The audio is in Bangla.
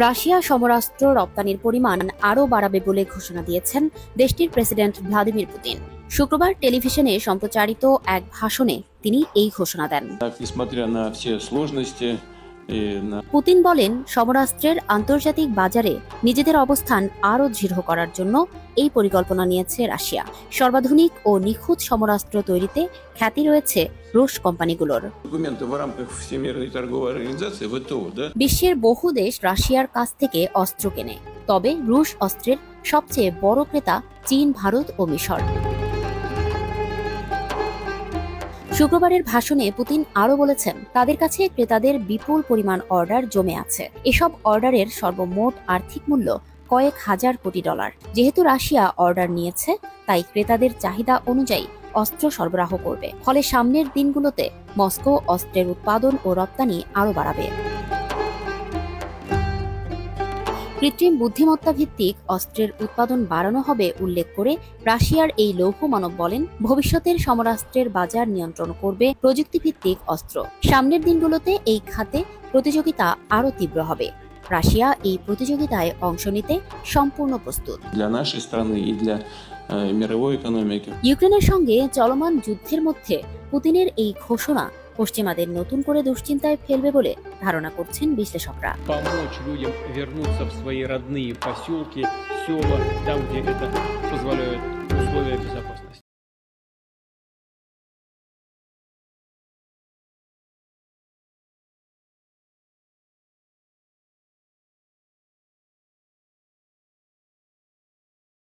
রাশিয়া সমরাস্ত্র রপ্তানির পরিমাণ আরও বাড়াবে বলে ঘোষণা দিয়েছেন দেশটির প্রেসিডেন্ট ভ্লাদিমির পুতিন। শুক্রবার টেলিভিশনে সম্প্রচারিত এক ভাষণে তিনি এই ঘোষণা দেন। পুতিন বলেন, সমরাস্ত্রের আন্তর্জাতিক বাজারে নিজেদের অবস্থান আরও দৃঢ় করার জন্য এই পরিকল্পনা নিয়েছে রাশিয়া। সর্বাধুনিক ও নিখুঁত সমরাস্ত্র তৈরিতে খ্যাতি রয়েছে রুশ কোম্পানিগুলোর। বিশ্বের বহু দেশ রাশিয়ার কাছ থেকে অস্ত্র কেনে, তবে রুশ অস্ত্রের সবচেয়ে বড় ক্রেতা চীন, ভারত ও মিশর। শুক্রবারের ভাষণে পুতিন আরও বলেছেন, তাদের কাছে ক্রেতাদের বিপুল পরিমাণ অর্ডার জমে আছে। এসব অর্ডারের সর্বমোট আর্থিক মূল্য কয়েক হাজার কোটি ডলার। যেহেতু রাশিয়া অর্ডার নিয়েছে, তাই ক্রেতাদের চাহিদা অনুযায়ী অস্ত্র সরবরাহ করবে। ফলে সামনের দিনগুলোতে মস্কো অস্ত্রের উৎপাদন ও রপ্তানি আরও বাড়াবে। কৃত্রিম বুদ্ধিমত্তা ভিত্তিক অস্ত্রের উৎপাদন বাড়ানো হবে উল্লেখ করে রাশিয়ার এই লৌহ মানব বলেন, ভবিষ্যতের সমরাস্ত্রের বাজার নিয়ন্ত্রণ করবে প্রযুক্তিভিত্তিক অস্ত্র। সামনের দিনগুলোতে এই খাতে প্রতিযোগিতা আরও তীব্র হবে। রাশিয়া এই প্রতিযোগিতায় অংশ নিতে সম্পূর্ণ প্রস্তুত। ইউক্রেনের সঙ্গে চলমান যুদ্ধের মধ্যে পুতিনের এই ঘোষণা পশ্চিমাদের নতুন করে দুশ্চিন্তায় ফেলবে বলে ধারণা করছেন বিশ্লেষকরা। Помочь людям вернуться в свои родные поселки, села, там, где это позволяют